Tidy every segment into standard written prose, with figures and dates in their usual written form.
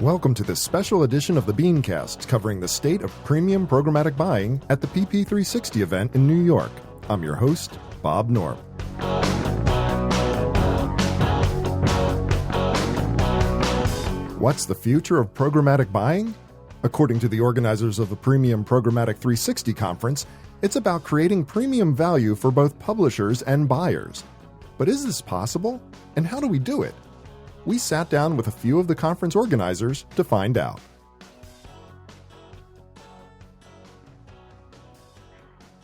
Welcome to this special edition of the BeanCast covering the state of premium programmatic buying at the PP360 event in New York. I'm your host, Bob Norp. What's the future of programmatic buying? According to the organizers of the Premium Programmatic 360 conference, it's about creating premium value for both publishers and buyers. But is this possible? And how do we do it? We sat down with a few of the conference organizers to find out.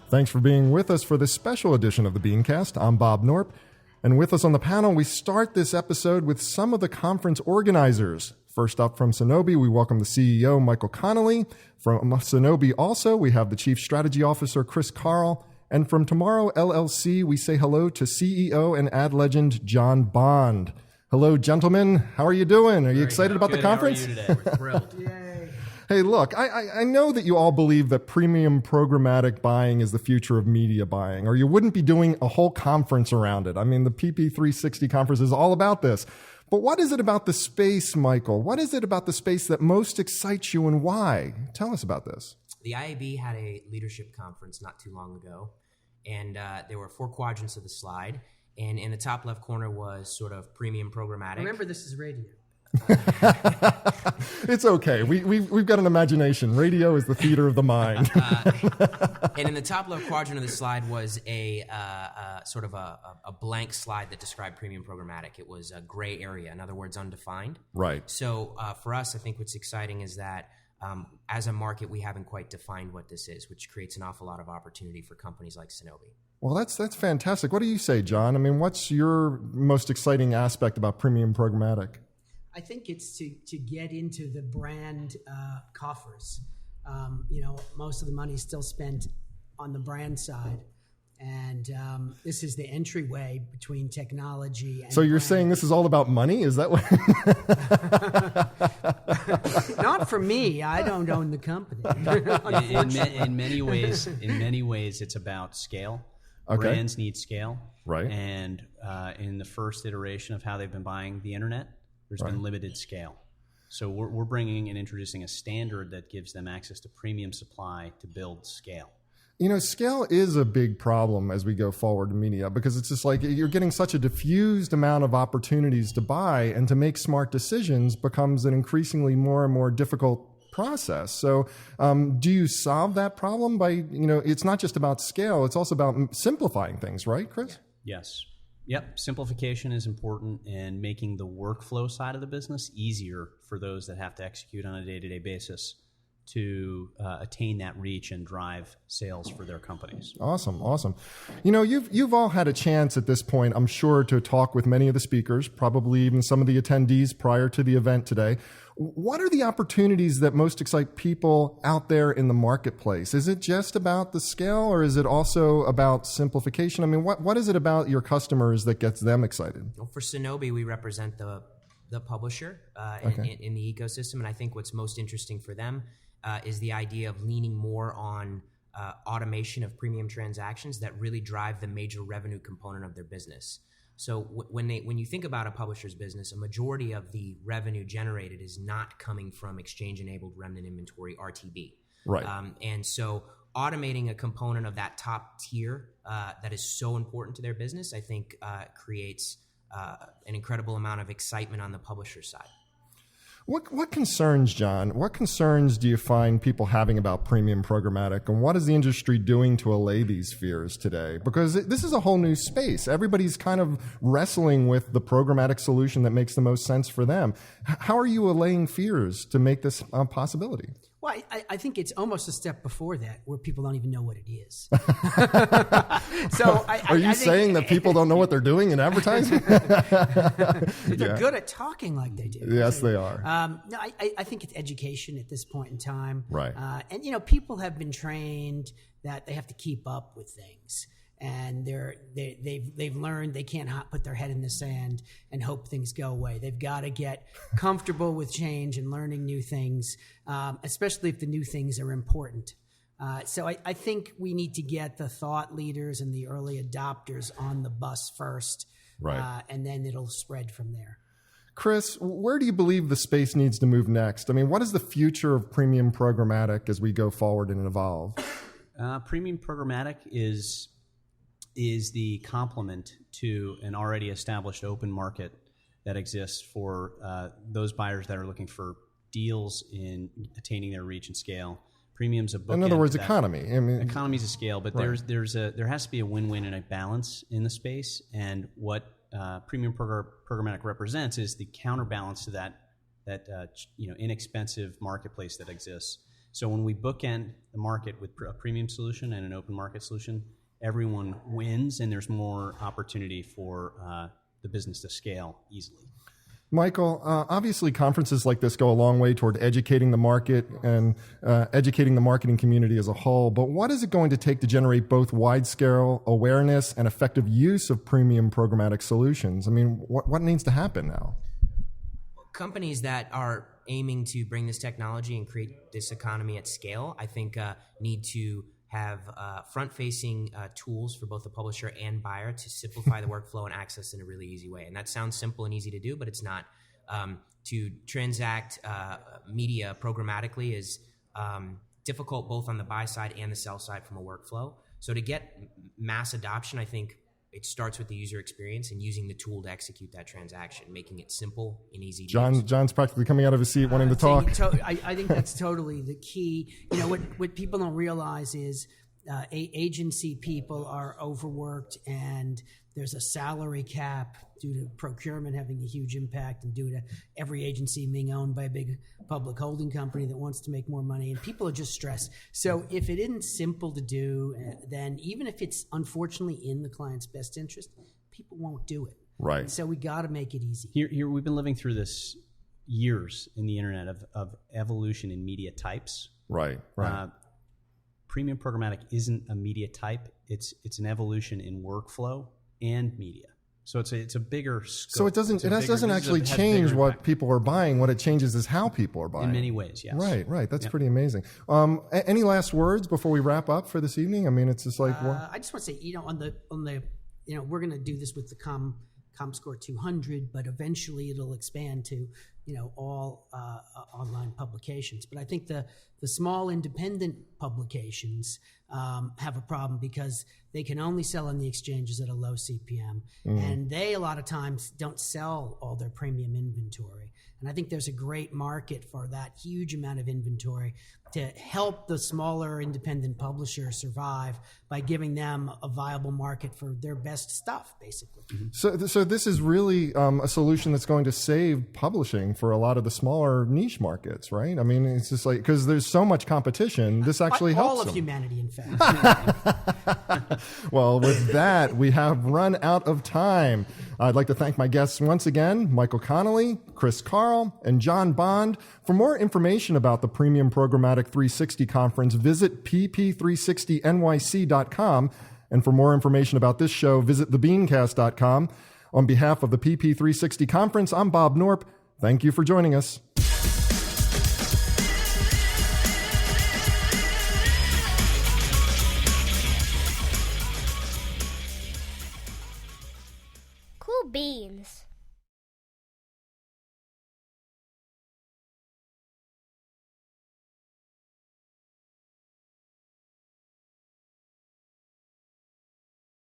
Thanks for being with us for this special edition of the BeanCast. I'm Bob Norp, and with us on the panel, we start this episode with some of the conference organizers. First up from Sonobi, we welcome the CEO, Michael Connolly. From Sonobi also, we have the Chief Strategy Officer, Chris Carl. And from Tomorrow LLC, we say hello to CEO and ad legend, John Bond. Hello, gentlemen. How are you doing? Are you excited about the conference? How are you today? We're thrilled. Yay. Hey, look, I know that you all believe that premium programmatic buying is the future of media buying, or you wouldn't be doing a whole conference around it. I mean, the PP360 conference is all about this. But what is it about the space, Michael? What is it about the space that most excites you and why? Tell us about this. The IAB had a leadership conference not too long ago, and there were 4 quadrants of the slide. And in the top left corner was sort of premium programmatic. Remember, this is radio. It's okay. We've got an imagination. Radio is the theater of the mind. And in the top left quadrant of the slide was a sort of a blank slide that described premium programmatic. It was a gray area, in other words, undefined. Right. So for us, I think what's exciting is that as a market, we haven't quite defined what this is, which creates an awful lot of opportunity for companies like Sonobi. Well, that's fantastic. What do you say, John? I mean, what's your most exciting aspect about premium programmatic? I think it's to get into the brand coffers. Most of the money is still spent on the brand side. And this is the entryway between technology and So you're brand. saying this is all about money? Is that what? Not for me. I don't own the company. in many ways, it's about scale. Okay. Brands need scale. Right. And in the first iteration of how they've been buying the internet, there's been limited scale. So we're bringing and introducing a standard that gives them access to premium supply to build scale. You know, scale is a big problem as we go forward in media because it's just like you're getting such a diffused amount of opportunities to buy, and to make smart decisions becomes an increasingly more and more difficult process. So do you solve that problem by, it's not just about scale, it's also about simplifying things, right, Chris? Yes. Yep. Simplification is important, and making the workflow side of the business easier for those that have to execute on a day-to-day basis to attain that reach and drive sales for their companies. Awesome. You've all had a chance at this point, I'm sure, to talk with many of the speakers, probably even some of the attendees prior to the event today. What are the opportunities that most excite people out there in the marketplace? Is it just about the scale, or is it also about simplification? I mean, what is it about your customers that gets them excited? Well, for Sonobi, we represent the publisher in the ecosystem, and I think what's most interesting for them is the idea of leaning more on automation of premium transactions that really drive the major revenue component of their business. So when you think about a publisher's business, a majority of the revenue generated is not coming from exchange-enabled remnant inventory, RTB. Right. And so automating a component of that top tier that is so important to their business, I think creates an incredible amount of excitement on the publisher side. What concerns, John? What concerns do you find people having about premium programmatic, and what is the industry doing to allay these fears today? Because this is a whole new space. Everybody's kind of wrestling with the programmatic solution that makes the most sense for them. How are you allaying fears to make this a possibility? Well, I think it's almost a step before that, where people don't even know what it is. Are you saying that people don't know what they're doing in advertising? They're good at talking like they do. Yes, they are. No, I think it's education at this point in time. Right. And people have been trained that they have to keep up with things. And they've learned they can't put their head in the sand and hope things go away. They've got to get comfortable with change and learning new things, especially if the new things are important. So I think we need to get the thought leaders and the early adopters on the bus first, right. And then it'll spread from there. Chris, where do you believe the space needs to move next? I mean, what is the future of premium programmatic as we go forward and evolve? Premium programmatic is the complement to an already established open market that exists for those buyers that are looking for deals in attaining their reach and scale. Premium's a bookend. In other words, economy. I mean, economies of scale, but right. there has to be a win-win and a balance in the space. And what premium programmatic represents is the counterbalance to that inexpensive marketplace that exists. So when we bookend the market with a premium solution and an open market solution, everyone wins, and there's more opportunity for the business to scale easily. Michael, obviously conferences like this go a long way toward educating the market and educating the marketing community as a whole, but what is it going to take to generate both wide-scale awareness and effective use of premium programmatic solutions? I mean, what needs to happen now? Companies that are aiming to bring this technology and create this economy at scale, I think need to have front-facing tools for both the publisher and buyer to simplify the workflow and access in a really easy way. And that sounds simple and easy to do, but it's not. To transact media programmatically is difficult both on the buy side and the sell side from a workflow. So to get mass adoption, I think it starts with the user experience and using the tool to execute that transaction, making it simple and easy to use. John's practically coming out of his seat wanting to talk. I think that's totally the key. You know, what people don't realize is agency people are overworked, and there's a salary cap due to procurement having a huge impact, and due to every agency being owned by a big public holding company that wants to make more money, and people are just stressed. So if it isn't simple to do, then even if it's unfortunately in the client's best interest, people won't do it. Right. And so we got to make it easy. Here we've been living through this years in the internet of evolution in media types. Right. Premium programmatic isn't a media type. It's an evolution in workflow and media. So it's a bigger scope. So it doesn't actually change what people are buying. What it changes is how people are buying. In many ways, yes. Right. That's pretty amazing. Any last words before we wrap up for this evening? I mean, it's just like I just want to say, on the we're going to do this with the ComScore 200, but eventually it'll expand to all online publications. But I think the small independent publications have a problem because they can only sell on the exchanges at a low CPM, and they a lot of times don't sell all their premium inventory. And I think there's a great market for that huge amount of inventory to help the smaller independent publisher survive by giving them a viable market for their best stuff, basically. So this is really a solution that's going to save publishing for a lot of the smaller niche markets, right? I mean, it's just like, because there's so much competition, this actually helps all of them. humanity, in fact. Well, with that, we have run out of time. I'd like to thank my guests once again, Michael Connolly, Chris Carl, and John Bond. For more information about the Premium Programmatic 360 conference, visit pp360nyc.com. And for more information about this show, visit thebeancast.com. On behalf of the PP360 conference, I'm Bob Norp. Thank you for joining us. Cool beans.